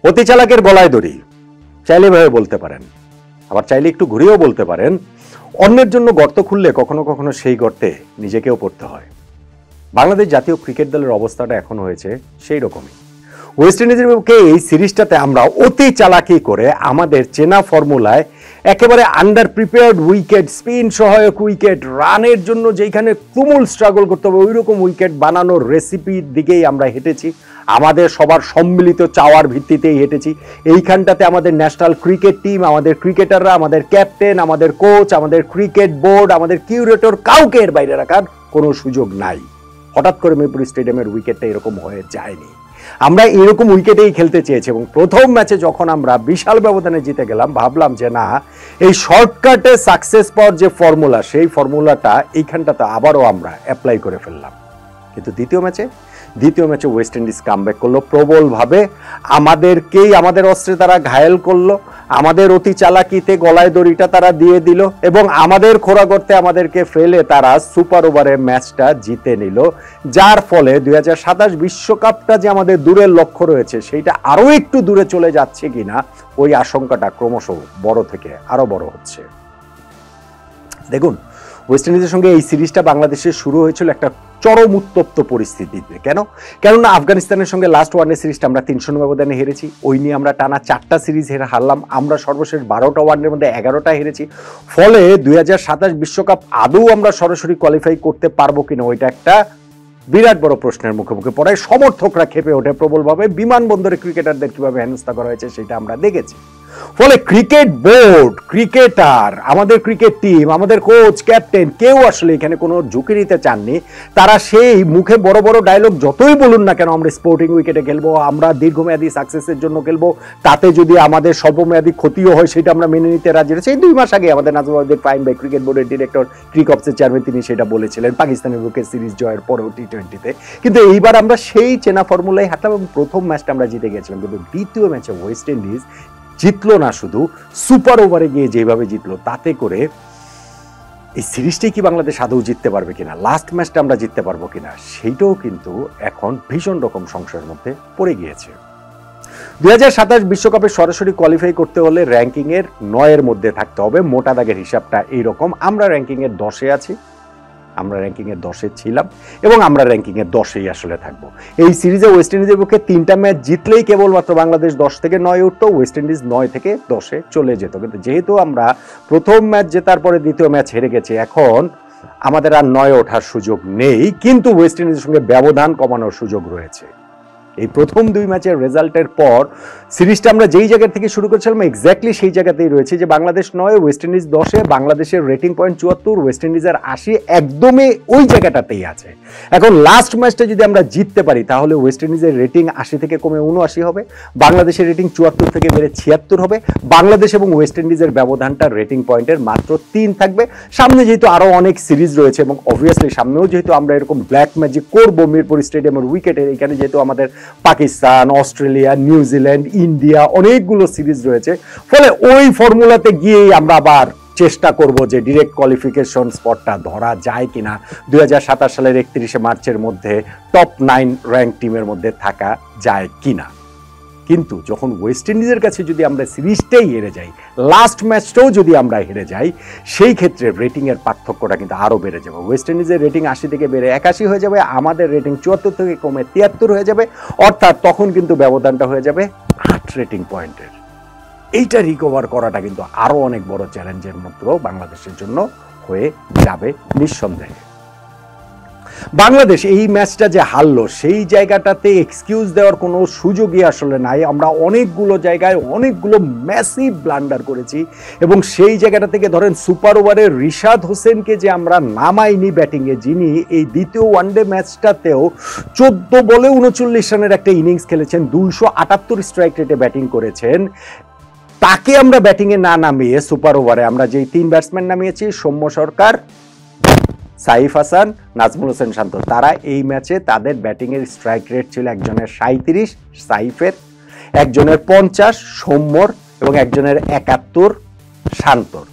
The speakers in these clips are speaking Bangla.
অতি চালাকের গলায় দড়ি, চাইলে ভাবে বলতে পারেন, আবার চাইলে একটু ঘুরেও বলতে পারেন। অন্যের জন্য গর্ত খুললে কখনো কখনো সেই গর্তে নিজেকেও পড়তে হয়। বাংলাদেশ জাতীয় ক্রিকেট দলের অবস্থাটা এখন হয়েছে সেই রকমই। ওয়েস্ট ইন্ডিজের বিপক্ষে এই সিরিজটাতে আমরা অতি চালাকি করে আমাদের চেনা ফর্মুলায় একেবারে আন্ডার প্রিপেয়ার্ড উইকেট, স্পিন সহায়ক উইকেট, রানের জন্য যেখানে তুমুল স্ট্রাগল করতে হবে ওই রকম উইকেট বানানোর রেসিপির দিকেই আমরা হেঁটেছি। আমাদের সবার সম্মিলিত চাওয়ার ভিত্তিতেই হেঁটেছি। এইখানটাতে আমাদের ন্যাশনাল ক্রিকেট টিম, আমাদের ক্রিকেটাররা, আমাদের ক্যাপ্টেন, আমাদের কোচ, আমাদের ক্রিকেট বোর্ড, আমাদের কিউরেটর, কাউকে এর বাইরে রাখার কোনো সুযোগ নাই। হঠাৎ করে মিরপুর স্টেডিয়ামের উইকেটটা এরকম হয়ে যায়নি। আমরা এরকম উইকেটেই খেলতে চেয়েছি এবং প্রথম ম্যাচে যখন আমরা বিশাল ব্যবধানে জিতে গেলাম ভাবলাম যে না, এই শর্টকাটে সাকসেস পাওয়ার যে ফর্মুলা, সেই ফর্মুলাটা এইখানটাতে আবারও আমরা অ্যাপ্লাই করে ফেললাম। কিন্তু দ্বিতীয় ম্যাচে ওয়েস্ট ইন্ডিজ কামব্যাক করলো প্রবলভাবে, আমাদেরকেই আমাদের অস্ত্রে তারা ঘায়েল করলো, আমাদের অতি চালাকিতে গলায় দড়িটা তারা দিয়ে দিল এবং আমাদের খোরা করতে আমাদেরকে ফেলে তারা সুপার ওভারে ম্যাচটা জিতে নিল। যার ফলে 2027 বিশ্বকাপটা যে আমাদের দূরের লক্ষ্য রয়েছে সেইটা আরো একটু দূরে চলে যাচ্ছে কিনা ওই আশঙ্কাটা ক্রমশ বড় থেকে আরো বড় হচ্ছে। দেখুন, ওয়েস্ট ইন্ডিজের সঙ্গে এই সিরিজটা বাংলাদেশের শুরু হয়েছিল একটা চরম উত্তপ্ত পরিস্থিতিতে। কেননা আফগানিস্তানের সঙ্গে লাস্ট ওয়ানডে সিরিজটা আমরা 300 ব্যবধানে হেরেছি। ওই নিয়ে আমরা টানা 4টা সিরিজ হারলাম। আমরা সর্বশেষ 12টা ওয়ানডের মধ্যে 11টা হেরেছি। ফলে 2027 বিশ্বকাপ আদৌ আমরা সরাসরি কোয়ালিফাই করতে পারবো কিনা ওইটা একটা বিরাট বড় প্রশ্নের মুখে পড়ে। সমর্থকরা খেপে ওঠে প্রবলভাবে। বিমানবন্দরে ক্রিকেটারদের কিভাবে হেনস্থা করা হয়েছে সেটা আমরা দেখেছি। ফলে ক্রিকেট বোর্ড, ক্রিকেটার, আমাদের ক্রিকেট টিম, আমাদের কোচ, ক্যাপ্টেন কেউ আসলে এখানে কোনো ঝুঁকি নিতে চাননি। তারা সেই মুখে বড় বড় ডায়লগ যতই বলুন না কেন, আমরা স্পোর্টিং উইকেটে খেলবো, আমরা দীর্ঘমেয়াদী সাকসেসের জন্য খেলবো, তাতে যদি আমাদের স্বল্পমেয়াদী ক্ষতিও হয় সেটা আমরা মেনে নিতে রাজি রয়েছে। এই 2 মাস আগে আমাদের নাজমুল ফাহিম ভাই, ক্রিকেট বোর্ডের ডিরেক্টর, ক্রিকঅপসের চেয়ারম্যান, তিনি সেটা বলেছিলেন পাকিস্তানের বুকে সিরিজ জয়ের পরেও টি-20-তে। কিন্তু এইবার আমরা সেই চেনা ফর্মুলায় হাঁটলাম এবং প্রথম ম্যাচটা আমরা জিতে গেছিলাম। কিন্তু দ্বিতীয় ম্যাচে ওয়েস্ট ইন্ডিজ জিতলো না, শুধু সুপার ওভারে গিয়ে যেভাবে জিতলো তাতে করে এই সিরিজটাই কি বাংলাদেশ আদৌ জিততে পারবে কিনা, লাস্ট ম্যাচটা আমরা জিততে পারবো কিনা, সেইটাও কিন্তু এখন ভীষণ রকম সংশয়ের মধ্যে পড়ে গিয়েছে। 2027 বিশ্বকাপে সরাসরি কোয়ালিফাই করতে হলে র্যাঙ্কিং এর 9 এর মধ্যে থাকতে হবে। মোটা দাগের হিসাবটা এইরকম, আমরা র্যাঙ্কিং এর 10-এ আছি, আমরা র্যাঙ্কিং এর 10-এ ছিলাম এবং আমরা র্যাঙ্কিং এর 10-এই আসলে থাকবো। এই সিরিজে ওয়েস্ট ইন্ডিজের পক্ষে 3টা ম্যাচ জিতলেই কেবলমাত্র বাংলাদেশ 10 থেকে 9 উঠতো, ওয়েস্ট ইন্ডিজ 9 থেকে 10-এ চলে যেত। কিন্তু যেহেতু আমরা প্রথম ম্যাচ জেতার পরে দ্বিতীয় ম্যাচ হেরে গেছি, এখন আমাদের আর 9-এ ওঠার সুযোগ নেই, কিন্তু ওয়েস্ট ইন্ডিজের সঙ্গে ব্যবধান কমানোর সুযোগ রয়েছে। এই প্রথম 2 ম্যাচের রেজাল্টের পর সিরিজটা আমরা যেই জায়গা থেকে শুরু করেছিলাম এক্স্যাক্টলি সেই জায়গাতেই রয়েছে, যে বাংলাদেশ 9, ওয়েস্ট ইন্ডিজ 10-এ, বাংলাদেশের রেটিং পয়েন্ট 74, ওয়েস্ট ইন্ডিজের 80, একদমই ওই জায়গাটাতেই আছে। এখন লাস্ট ম্যাচটা যদি আমরা জিততে পারি তাহলে ওয়েস্ট ইন্ডিজের রেটিং 80 থেকে কমে 79 হবে, বাংলাদেশের রেটিং 74 থেকে বেড়ে 76 হবে। বাংলাদেশ এবং ওয়েস্ট ইন্ডিজের ব্যবধানটা রেটিং পয়েন্টের মাত্র 3 থাকবে। সামনে যেহেতু আরো অনেক সিরিজ রয়েছে এবং অবভিয়াসলি সামনেও যেহেতু আমরা এরকম ব্ল্যাক ম্যাজিক করবো মিরপুর স্টেডিয়ামের উইকেটে, এখানে যেহেতু আমাদের পাকিস্তান, অস্ট্রেলিয়া, নিউজিল্যান্ড, ইন্ডিয়া অনেকগুলো সিরিজ রয়েছে, ফলে ওই ফর্মুলাতে গিয়েই আমরা আবার চেষ্টা করব যে ডিরেক্ট কোয়ালিফিকেশন স্পটটা ধরা যায় কিনা, 2027 সালের 31 মার্চের মধ্যে টপ 9 র্যাঙ্ক টিমের মধ্যে থাকা যায় কিনা। কিন্তু যখন ওয়েস্ট ইন্ডিজের কাছে যদি আমরা সিরিজটাই হেরে যাই, লাস্ট ম্যাচটাও যদি আমরা হেরে যাই, সেই ক্ষেত্রে রেটিং এর পার্থক্যটা কিন্তু আরো বেড়ে যাবে। ওয়েস্ট ইন্ডিজের রেটিং 80 থেকে বেড়ে 81 হয়ে যাবে, আমাদের রেটিং 74 থেকে কমে 73 হয়ে যাবে, অর্থাৎ তখন কিন্তু ব্যবধানটা হয়ে যাবে 8 রেটিং পয়েন্টের। এইটা রিকভার করাটা কিন্তু আরো অনেক বড় চ্যালেঞ্জের মতো বাংলাদেশের জন্য হয়ে যাবে নিঃসন্দেহে। বাংলাদেশ এই ম্যাচটা যে হারলো সেই জায়গাটাতে এক্সকিউজ দেওয়ার কোনো সুযোগই আসলে নাই। আমরা অনেকগুলো জায়গায় অনেকগুলো ম্যাসিভ ব্লান্ডার করেছি এবং সেই জায়গাটা থেকে ধরেন সুপার ওভারে রিশাদ হোসেনকে যে আমরা নামাইনি ব্যাটিংয়ে, যিনি এই দ্বিতীয় ওয়ানডে ম্যাচটাতেও 14 বলে 39 রানের একটা ইনিংস খেলেছেন, 278 স্ট্রাইক রেটে ব্যাটিং করেছেন, তাকে আমরা ব্যাটিংয়ে না নামিয়ে সুপার ওভারে আমরা যেই 3 ব্যাটসম্যান নামিয়েছি, সৌম্য সরকার, সাইফ হাসান, নাজমুল হোসেন শান্ত, তারা এই ম্যাচে তাদের ব্যাটিংয়ের স্ট্রাইক রেট ছিল একজনের 37, সাইফের, একজনের 50, সৌম্যর, এবং একজনের 71, শান্তর।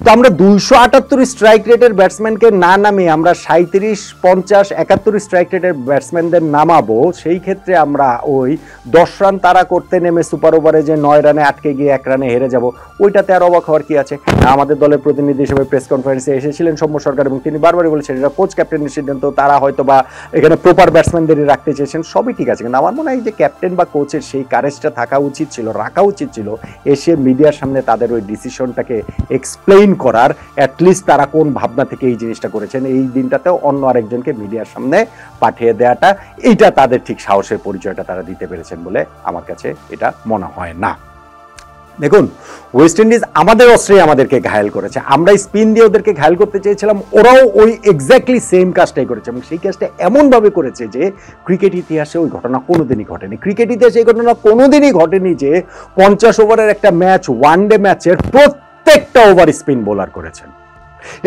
তো আমরা 278 স্ট্রাইক রেটের ব্যাটসম্যানকে না নামিয়ে আমরা 37, 50, 71 স্ট্রাইক রেটের ব্যাটসম্যানদের নামাবো, সেই ক্ষেত্রে আমরা ওই 10 রান তারা করতে নেমে সুপার ওভারে যে 9 রানে আটকে গিয়ে 1 রানে হেরে যাব, ওইটাতে আর অবাক হওয়ার কি আছে? আমাদের দলের প্রতিনিধি হিসেবে প্রেস কনফারেন্সে এসেছিলেন সৌম্য সরকার এবং তিনি বারবারই বলেছেন এটা কোচ ক্যাপ্টেনের সিদ্ধান্ত, তারা হয়তো বা এখানে প্রপার ব্যাটসম্যানদেরই রাখতে চেয়েছেন, সবই ঠিক আছে। কিন্তু আমার মনে হয় যে ক্যাপ্টেন বা কোচের সেই কারেজটা থাকা উচিত ছিল, রাখা উচিত ছিল, এসে মিডিয়ার সামনে তাদের ওই ডিসিশনটাকে এক্সপ্লেইন করার, অ্যাটলিস্ট তারা কোন ভাবনা থেকে এই জিনিসটা করেছেন, এই দিনটাতেও অন্য আরেকজনকে মিডিয়ার সামনে পাঠিয়ে দেওয়াটা, এইটা তাদের ঠিক সাহসের পরিচয়টা তারা দিতে পেরেছেন বলে আমার কাছে এটা মনে হয় না। দেখুন, ওয়েস্ট ইন্ডিজ আমাদের অস্ত্রে আমাদেরকে ঘায়েল করেছে, আমরা স্পিন দিয়ে ওদেরকে ঘায়েল করতে চেয়েছিলাম, ওরাও ওই এক্স্যাক্টলি সেম কাজটাই করেছে এবং সেই কাজটা এমনভাবে করেছে যে ক্রিকেট ইতিহাসে ওই ঘটনা কোনোদিনই ঘটেনি। ক্রিকেট ইতিহাসে এই ঘটনা কোনোদিনই ঘটেনি যে 50 ওভারের একটা ম্যাচ, ওয়ানডে ম্যাচের প্রত্যেকটা ওভার স্পিন বোলার করেছেন।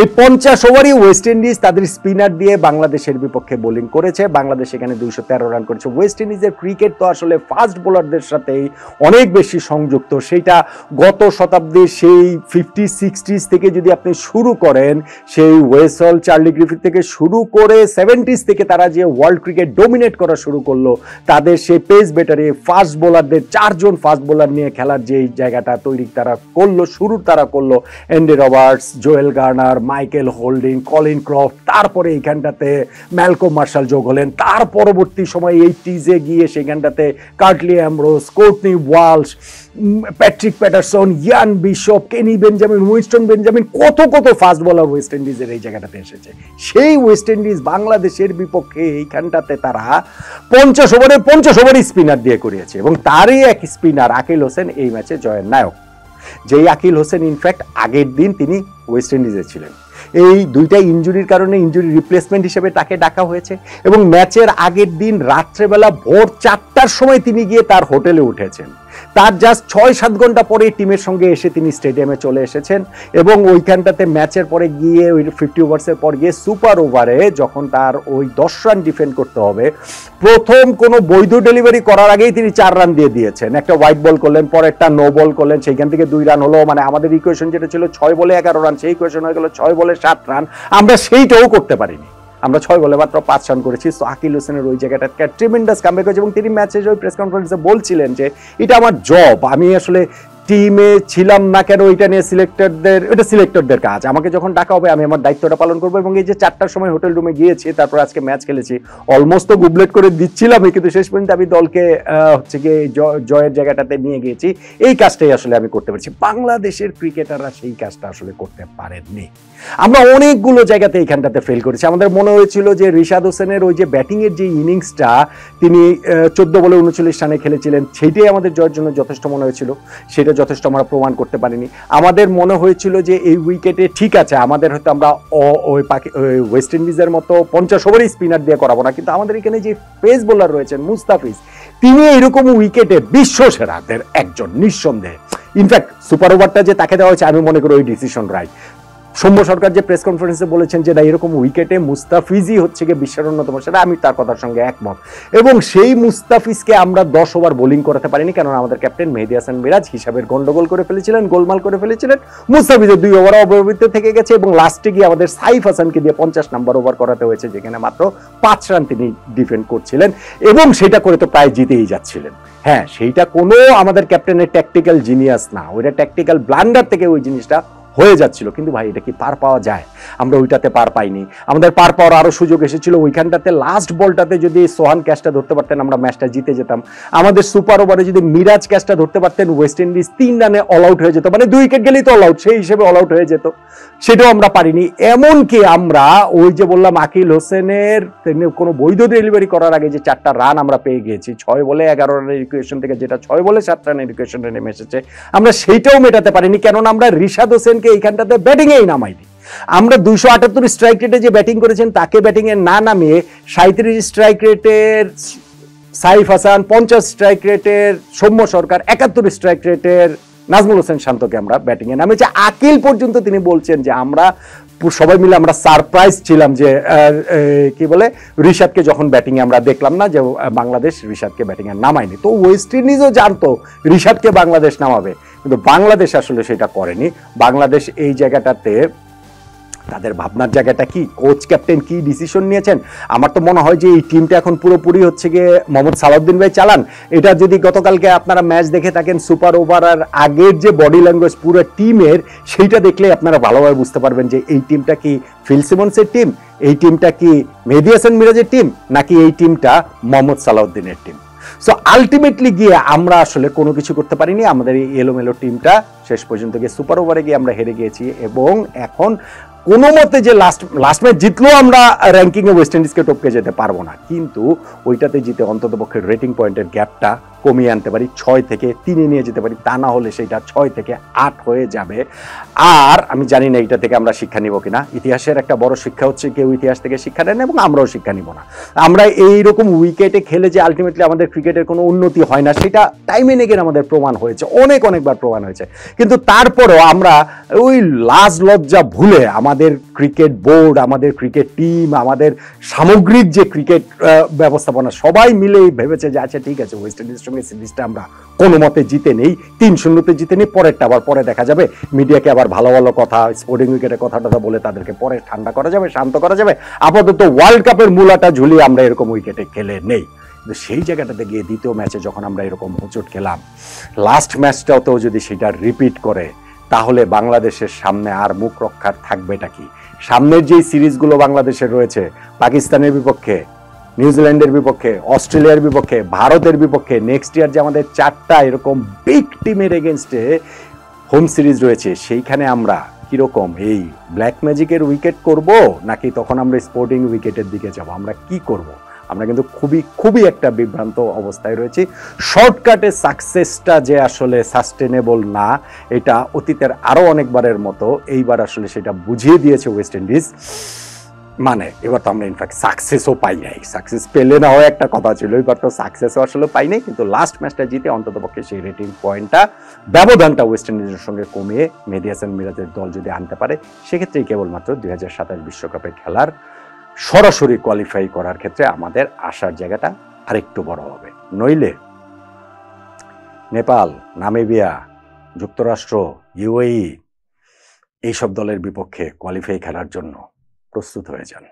এই 50 ওভারই ওয়েস্ট ইন্ডিজ তাদের স্পিনার দিয়ে বাংলাদেশের বিপক্ষে বোলিং করেছে, বাংলাদেশ এখানে 213 রান করেছে। ওয়েস্ট ইন্ডিজের ক্রিকেট তো আসলে ফাস্ট বোলারদের সাথেই অনেক বেশি সংযুক্ত, সেইটা গত শতাব্দীর সেই 50s 60s থেকে যদি আপনি শুরু করেন, সেই ওয়েসল, চার্লি গ্রিফিথ থেকে শুরু করে 70s থেকে তারা যে ওয়ার্ল্ড ক্রিকেট ডোমিনেট করা শুরু করলো, তাদের সেই পেস ব্যাটারি ফাস্ট বোলারদের 4 জন ফাস্ট বোলার নিয়ে খেলার যে জায়গাটা তৈরি তারা করলো, শুরু তারা করলো, Andy Roberts, Joel Garner, Michael holding, Colin Croft, তারপরে এইখানটাতে ম্যালকম মার্শাল যোগ হলেন, তার পরবর্তী সময় 80s গিয়ে সেখানটাতে Curtly Ambrose, Courtney Walsh, Patrick Patterson, Ian Bishop, Kenny Benjamin, Winston Benjamin, কত কত ফাস্ট বোলার ওয়েস্ট ইন্ডিজের এই জায়গাটাতে এসেছে। সেই ওয়েস্ট ইন্ডিজ বাংলাদেশের বিপক্ষে এইখানটাতে তারা 50 ওভারে স্পিনার দিয়ে করিয়েছে এবং তারই এক স্পিনার আকিল হোসেন এই ম্যাচে জয়ের নায়ক। যেই আকিল হোসেন ইনফ্যাক্ট আগের দিন তিনি ওয়েস্ট ইন্ডিজে ছিলেন, এই দুইটা ইনজুরির কারণে ইনজুরি রিপ্লেসমেন্ট হিসেবে তাকে ডাকা হয়েছে এবং ম্যাচের আগের দিন রাত্রেবেলা ভোর 4টার সময় তিনি গিয়ে তার হোটেলে উঠেছেন। তার জাস্ট 6-7 ঘন্টা পরে টিমের সঙ্গে এসে তিনি স্টেডিয়ামে চলে এসেছেন এবং ওইখানটাতে ম্যাচের পরে গিয়ে ওই 50 ওভার্সের পর গিয়ে সুপার ওভারে যখন তার ওই 10 রান ডিফেন্ড করতে হবে, প্রথম কোনো বৈধ ডেলিভারি করার আগেই তিনি 4 রান দিয়ে দিয়েছেন। একটা হোয়াইট বল করলেন, পরে একটা নো বল করলেন, সেইখান থেকে 2 রান হলো, মানে আমাদের ইকুয়েশন যেটা ছিল 6 বলে 11 রান, সেই ইকুয়েশন হয়ে গেল 6 বলে 7 রান। আমরা সেইটাও করতে পারিনি, আমরা 6 বলে মাত্র 5 রান করেছি। সো আকিল হোসেনের ওই জায়গাটা ট্রিমেন্ডাস কামব্যাক হয়েছে এবং তিনি ম্যাচের ওই প্রেস কনফারেন্সে বলছিলেন যে এটা আমার জব, আমি আসলে টিমে ছিলাম না কেন এটা নিয়ে সিলেক্টরদের কাজ, আমাকে যখন ডাকা হবে আমি আমার দায়িত্বটা পালন করবো। এবং এই যে 4টার সময় হোটেল রুমে গিয়েছি, তারপর আজকে ম্যাচ খেলেছি, অলমোস্ট তো গুবলেট করে দিচ্ছিলামই, কিন্তু শেষ পর্যন্ত আমি দলকে হচ্ছে গিয়ে জয়ের জায়গাটাতে নিয়ে গিয়েছি। এই কাজটাই আসলে আমি করতে পারছি, বাংলাদেশের ক্রিকেটাররা সেই কাজটা আসলে করতে পারেননি। আমরা অনেকগুলো জায়গাতে এইখানটাতে ফেল করেছি। আমাদের মনে হয়েছিল যে রিশাদ হোসেনের ওই যে ব্যাটিংয়ের যে ইনিংসটা তিনি 14 বলে 39 রানে খেলেছিলেন, সেইটাই আমাদের জয়ের জন্য যথেষ্ট মনে হয়েছিল, সেটা যথেষ্ট আমরা প্রমাণ করতে পারিনি। আমাদের মনে হয়েছিল যে এই উইকেটে ঠিক আছে, আমাদের হয়তো আমরা ওই ওয়েস্ট ইন্ডিজের মতো 50 ওভারই স্পিনার দিয়ে করাবো না, কিন্তু আমাদের এখানে যে পেস বোলার রয়েছেন মুস্তাফিজ, তিনি এইরকম উইকেটে বিশ্ব সেরাদের একজন নিঃসন্দেহে। ইনফ্যাক্ট সুপার ওভারটা যে তাকে দেওয়া হয়েছে আমি মনে করি ওই ডিসিশন রাইট। সৌম্য সরকার যে প্রেস কনফারেন্সে বলেছেন যে না এরকম উইকেটে মুস্তাফিজই হচ্ছে গিয়ে বিশ্বের অন্যতম সেটা, আমি তার কথার সঙ্গে একমত। এবং সেই মুস্তাফিজকে আমরা 10 ওভার বোলিং করাতে পারিনি, কারণ আমাদের ক্যাপ্টেন মেহেদী হাসান মিরাজ হিসাবের গন্ডগোল করে ফেলেছিলেন, গোলমাল করে ফেলেছিলেন। মুস্তাফিজের 2 ওভার অব্যবহৃত থেকে গেছে এবং লাস্টে গিয়ে আমাদের সাইফ হাসানকে দিয়ে 50 নাম্বার ওভার করাতে হয়েছে, যেখানে মাত্র 5 রান তিনি ডিফেন্ড করছিলেন এবং সেটা করে তো প্রায় জিতেই যাচ্ছিলেন। হ্যাঁ, সেইটা কোনো আমাদের ক্যাপ্টেনের ট্যাকটিক্যাল জিনিয়াস না, ওইটা ট্যাকটিক্যাল ব্লান্ডার থেকে ওই জিনিসটা হয়ে যাচ্ছিল। কিন্তু ভাই এটা কি পার পাওয়া যায়? আমরা ওইটাতে পার পাইনি। আমাদের পার পাওয়ার আরো সুযোগ এসেছিল, ওইখানটাতে লাস্ট বলটাতে যদি সোহান ক্যাচটা ধরতে পারতেন আমরা ম্যাচটা জিতে যেতাম। আমাদের সুপার ওভারে যদি মিরাজ ক্যাচটা ধরতে পারতেন ওয়েস্ট ইন্ডিজ 3 রানে অল আউট হয়ে যেত, মানে 2 উইকেট গেলেই তো অল আউট, সেই হিসেবে অল আউট হয়ে যেত, সেটাও আমরা পারিনি। এমনকি আমরা ওই যে বললাম আকিল হোসেনের কোনো বৈধ ডেলিভারি করার আগে যে 4টা রান আমরা পেয়ে গিয়েছি 6 বলে 11 রানের ইকুয়েশন থেকে, যেটা 6 বলে 7 রানের ইকুয়েশনে নেমে এসেছে, আমরা সেইটাও মেটাতে পারিনি, কেননা আমরা রিশাদ হোসেনকে এইখানটাতে ব্যাটিংয়েই নামাইনি। আমরা 278 স্ট্রাইক রেটে যে ব্যাটিং করেছেন তাকে ব্যাটিংয়ে না নামিয়ে 37 স্ট্রাইক রেটের সাইফ হাসান, 50 স্ট্রাইক রেটের সৌম্য সরকার, 71 স্ট্রাইক রেটের নাজমুল হোসেন শান্তকে আমরা ব্যাটিংয়ে নামিয়েছি। আকিল পর্যন্ত তিনি বলছেন যে আমরা সবাই মিলে আমরা সারপ্রাইজ ছিলাম যে কি বলে রিশাদকে যখন ব্যাটিংয়ে আমরা দেখলাম না, যে বাংলাদেশ রিশাদকে ব্যাটিংয়ে নামায়নি। তো ওয়েস্ট ইন্ডিজও জানতো রিশাদকে বাংলাদেশ নামাবে, কিন্তু বাংলাদেশ আসলে সেটা করেনি। বাংলাদেশ এই জায়গাটাতে তাদের ভাবনার জায়গাটা কি, কোচ ক্যাপ্টেন কি ডিসিশন নিয়েছেন, আমার তো মনে হয় যে এই টিমটা এখন পুরোপুরি হচ্ছে গিয়ে মোহাম্মদ সালাউদ্দিন ভাই চালান। এটা যদি গতকালকে আপনারা ম্যাচ দেখে থাকেন, সুপার ওভার আর আগের যে বডি ল্যাঙ্গুয়েজ পুরো টিমের, সেইটা দেখলে আপনারা ভালোভাবে বুঝতে পারবেন যে এই টিমটা কি ফিল সিমন্সের টিম, এই টিমটা কি মেহেদী হাসান মিরাজের টিম, নাকি এই টিমটা মোহাম্মদ সালাউদ্দিনের টিম। সো আলটিমেটলি গিয়ে আমরা আসলে কোনো কিছু করতে পারিনি। আমাদের এই এলোমেলো টিমটা শেষ পর্যন্ত গিয়ে সুপার ওভারে গিয়ে আমরা হেরে গিয়েছি, এবং এখন কোনো মতে যে লাস্ট ম্যাচ জিতলেও আমরা র্যাঙ্কিংয়ে ওয়েস্ট ইন্ডিজকে টপকে যেতে পারবো না, কিন্তু ওইটাতে জিতে অন্তত পক্ষে রেটিং পয়েন্টের গ্যাপটা কমিয়ে আনতে পারি, 6 থেকে 3-এ নিয়ে যেতে পারি। তা না হলে সেটা 6 থেকে 8 হয়ে যাবে। আর আমি জানি না এইটা থেকে আমরা শিক্ষা নিব কিনা। ইতিহাসের একটা বড় শিক্ষা হচ্ছে কেউ ইতিহাস থেকে শিক্ষা নেন, এবং আমরাও শিক্ষা নিব না। আমরা এইরকম উইকেটে খেলে যে আলটিমেটলি আমাদের ক্রিকেটের কোনো উন্নতি হয় না, সেটা টাইমে নেগের আমাদের প্রমাণ হয়েছে, অনেকবার প্রমাণ হয়েছে। কিন্তু তারপরেও আমরা ওই লাজ লজ্জা ভুলে আমাদের ক্রিকেট বোর্ড, আমাদের ক্রিকেট টিম, আমাদের সামগ্রিক যে ক্রিকেট ব্যবস্থাপনা সবাই মিলেই ভেবেছে যে আচ্ছা ঠিক আছে, ওয়েস্ট ইন্ডিজের সঙ্গে সিরিজটা আমরা কোনো মতে জিতে নেই, 3-0 জিতে নেই, পরেরটা আবার পরে দেখা যাবে। মিডিয়াকে আবার ভালো ভালো কথা, স্পোর্টিং উইকেটের কথা বলে তাদেরকে পরে ঠান্ডা করা যাবে, শান্ত করা যাবে। আপাতত ওয়ার্ল্ড কাপের মূলাটা ঝুলিয়ে আমরা এরকম উইকেটে খেলে নেই। কিন্তু সেই জায়গাটাতে গিয়ে দ্বিতীয় ম্যাচে যখন আমরা এরকম হোঁচট খেলাম, লাস্ট ম্যাচটাতেও যদি সেটা রিপিট করে, তাহলে বাংলাদেশের সামনে আর মুখ রক্ষার থাকবেটা কি? সামনের যেই সিরিজগুলো বাংলাদেশের রয়েছে, পাকিস্তানের বিপক্ষে, নিউজিল্যান্ডের বিপক্ষে, অস্ট্রেলিয়ার বিপক্ষে, ভারতের বিপক্ষে, নেক্সট ইয়ার যে আমাদের 4টা এরকম বিগ টিমের এগেনস্টে হোম সিরিজ রয়েছে, সেইখানে আমরা কিরকম এই ব্ল্যাক ম্যাজিকের উইকেট করব, নাকি তখন আমরা স্পোর্টিং উইকেটের দিকে যাব? আমরা কি করব? আমরা কিন্তু খুবই একটা বিভ্রান্ত অবস্থায় রয়েছি। শর্টকাটে সাকসেসটা যে আসলে সাস্টেনেবল না, এটা অতীতের আরো অনেকবারের মতো এইবার আসলে সেটা বুঝিয়ে দিয়েছে ওয়েস্ট ইন্ডিজ। মানে এবার তো আমরা ইনফ্যাক্ট সাকসেসও পাই নাই, সাকসেস পেলে না হয় একটা কথা ছিল, এবার তো সাকসেসও আসলে পাই নাই। কিন্তু লাস্ট ম্যাচটা জিতে অন্তত পক্ষে সেই রেটিং পয়েন্টটা, ব্যবধানটা ওয়েস্ট ইন্ডিজের সঙ্গে কমিয়ে মেহেদী হাসান মিরাজের দল যদি আনতে পারে, সেক্ষেত্রেই কেবলমাত্র 2027 বিশ্বকাপে খেলার সরাসরি কোয়ালিফাই করার ক্ষেত্রে আমাদের আসার জায়গাটা আরেকটু বড় হবে। নইলে নেপাল, নামিবিয়া, যুক্তরাষ্ট্র, ইউএই এইসব দলের বিপক্ষে কোয়ালিফাই খেলার জন্য প্রস্তুত হয়ে যান।